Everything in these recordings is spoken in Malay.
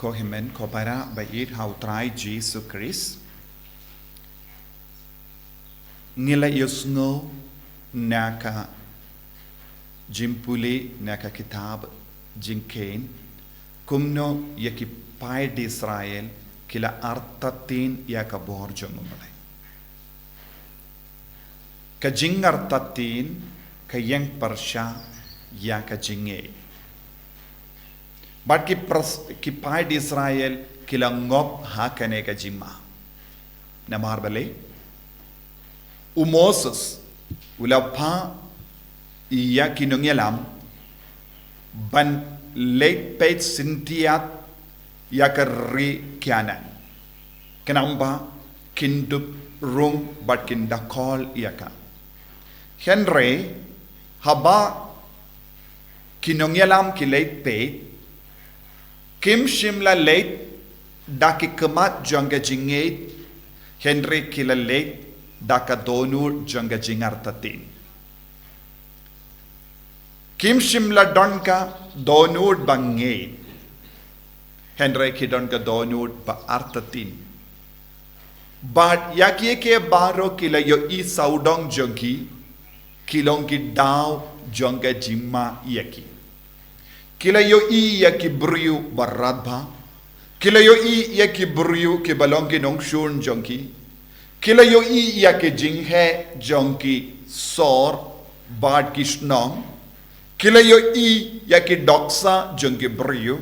Kohimen Kobara Bayit Hautrai Jesu Christ Nila Yusno Naka Jimpuli Naka Kitab Jinkain Kumno Yaki Pai di Israel Kila Artatin Yaka Borjongumale Kajing Artatin Kayang Parsha Yaka Jinge But ki pai di Israel kila ngop hakane ka jimma na marbale u Moses ulapha iya kinongyalam ban late page sintiat yakari kianan kenamba kindup rung but kindakol yaka Henry haba kinongyalam ki late page Kim Shimla late daki kemat jangga jingait Henry kila late daka donur jangga jingar tatin Kim Shimla donka donur bangait Henry ki donka donur ba artatin But yaki ke baro kila yo I saudong jangki kilong ki daw jangga jimma yaki Kila yo I yaki briu baradba Kila yo I yaki briu ki balongi nong shun jonki Kila yo I yaki jinghe jonki sor bad kishnong Kila yo I yaki doksa jonki briu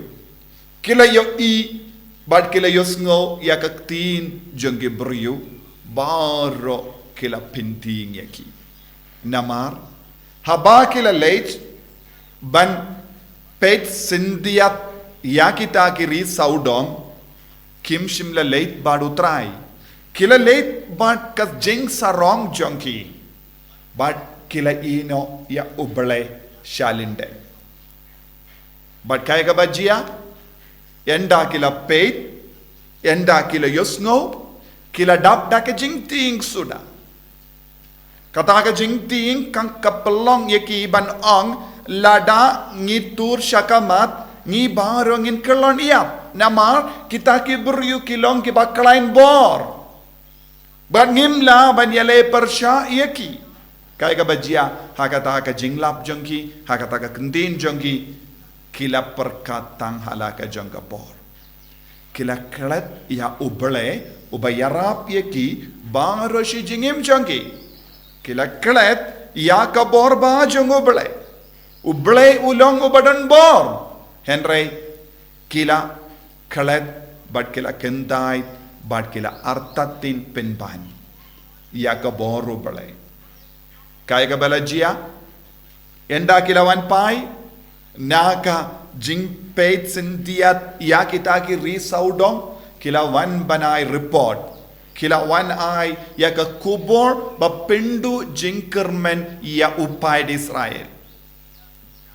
Kila yo I bad kila yo sngo yakaktin jonki briu Baro kila pinting yaki Namar Haba kila late ban Pet sindiat yakita kiri saudom kim shimla late bad utrai kila late bad kas jing sarong jonki bad kila ino ya ubale shalinde bad kaya ka bajia enda kila pet enda kila yusno kila dap da ka jing ting suda kata ka jing ting kang kapelong yaki ban ong lada ngitur syakamat ngi barong in kelon iap namar kita ki beryu kilong ki baklain bor ban ngimla ban yale persya yaki kai ka bajia hakata ka jinglap jongki hakata ka kendin jongki kila perkatang halaka jongka bor kila klet ya uble ubayarap yaki baro shi jingim jongki kila klet ya ka bor ba jong uble Ublay ulong ubadan bor. Henry kila kalet bad kila kendai bad kila artatin penban. Yaka bor ublay. Kaya ka balajia enda kila wan pai naka jing peit sindiat yakita ki risaudong kila wan banai report kila wan ai yaka kubor ba pindu jingkermen ya upai di Israel.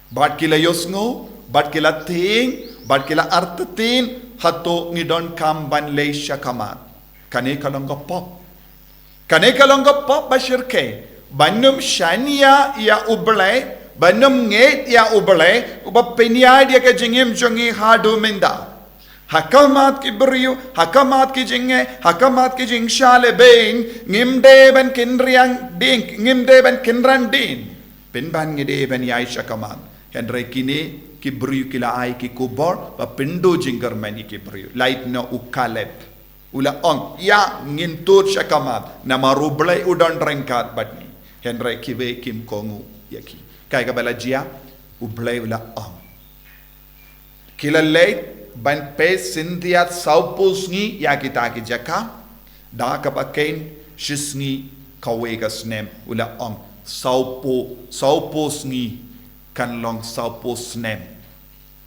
Bad kila yosngo, bad kila ting, bad kila artatin, hato ngidon kamban leisha kamat. Kane kalongga pop. Kane kalongga pop bashirke. Banum shania ya ublay, banum nget ya ublay, uba penyad ya ka jingim jongi hadu minda. Hakamat ki beriu, hakamat ki jinge, hakamat ki jing shale bain, ngimde ben kinriang ding, ngimde ben kinran din. Pinban ngide ben yaisha kamat. Henry kini ki beriu kila ai ki kubor ba pindu jinggar mani ki beriu light no ukalep ula on ya ngintur syakamat nama rublai udon rengkat badni Henry kiwe kim kongu yaki kai ka balajia ublai ula on kila late ban pe sindiat saupusngi ya kita ki jaka da ka bakain shisngi kawe ka snem ula on saupusngi kan long saupo snem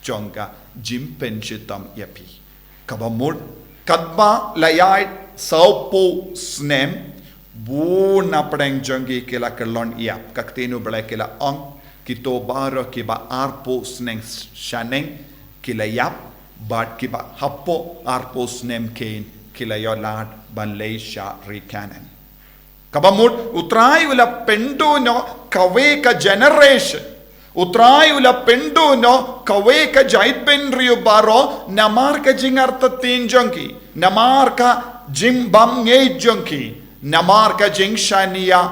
jonga jimpen chitam yapi kabamur kadba layai saupo snem bu na preng jongi kila kelon yap kaktenu bela kila ong kito baro kiba arpo sneng shaneng kila yap bat kiba hapo arpo snem kain kila yolad ban leisha rikanan kabamur utrai wala pendo no kawe ka generation Utrai ula pendu no kawe ka jait ben rio baro namar ka jingar tatin jongki namar ka jim bam nge jongki namar ka jing shania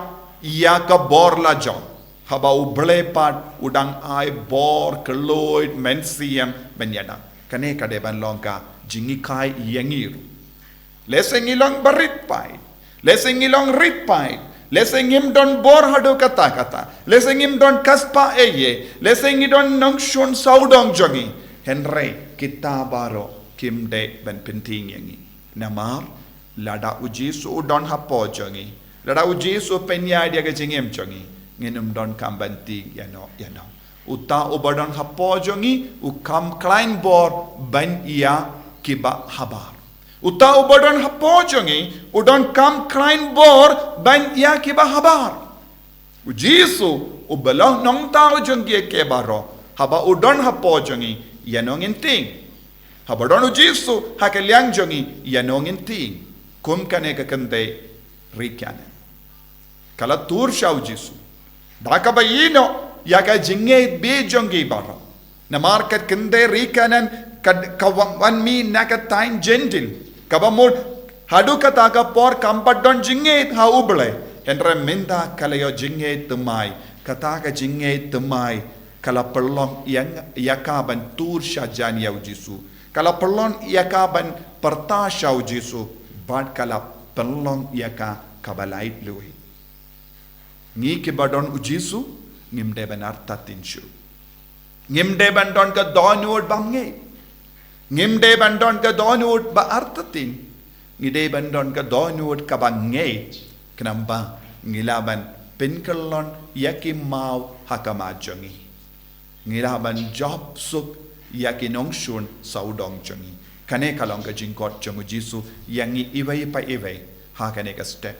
ya ka bor la jong haba uble pat udang ai bor keloid mensiam benyana kane kade ban longka jingi kai yangiru leseng ilong barit pai leseng ilong rit pai leseng im don bor hadu kata leseng im don kaspa eye leseng im don nong shun saudong jongi henry kita baro kim de ben penting yangi namar lada uji su don hapo jongi lada uji su penya dia ke jingem jongi nginum don kambanti yano uta ubadon hapo jongi ukam klein bor ben ia kiba habar uta ubadon hapo jongi udon kam klein bor ban ia kiba habar ujisu ubalong nong tao jongi ke baro haba udon hapo jongi yanong inting haba don ujisu hakelyang jongi yanong inting kum kane ka kande rikane kala tur sha ujisu daka bayino yaka jinge be jongi baro na market kande rikanan kawan mi nakatain gentil kabamul hadu kataka por kampat don jinge ha uble henre minda kalayo jinge tumai kataka jinge tumai kala perlong yang yakaban tur shajan yau jisu kala perlong yakaban perta shau jisu bad kala perlong yaka kabalait lui ngi kibadon ujisu ngimde benar tatinshu ngimde bandon ka donword bamnge ngimde bandon ka donut ba artatin ngide bandon ka donut ka bange kenamba ngilaban pinkalon yakim mau hakama jongi ngilaban job suk yakinong shun saudong jongi kane kalong ka jingkot jongu jisu yangi iwai pa iwai ha kane ka step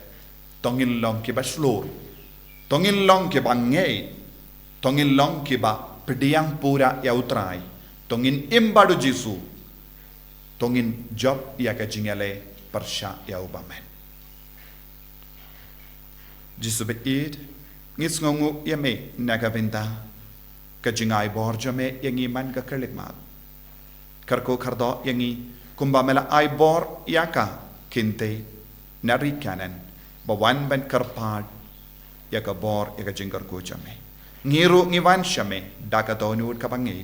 tongin long ki ba slur tongin long ki bange tongin long ki ba pediang pura yautrai tongin imbadu jisu tongin job ya ka jingale persya ya ubamen jisu beid ngis ngongu ya me naga benda ka jingai borja me yangi man ka kerlik mat karko kardo yangi kumba mela ai bor ya ka kinte nari kanan bawan ban karpad ya ka bor ya ka jingar ko jame ngiru ngiwan shame daka donut ka bangi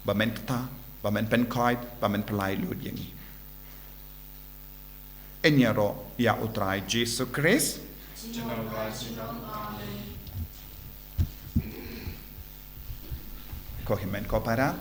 bamen ta bamen penkait bamen pelai lud yangi enyaro ya utrai Jesu Christ ko himen ko para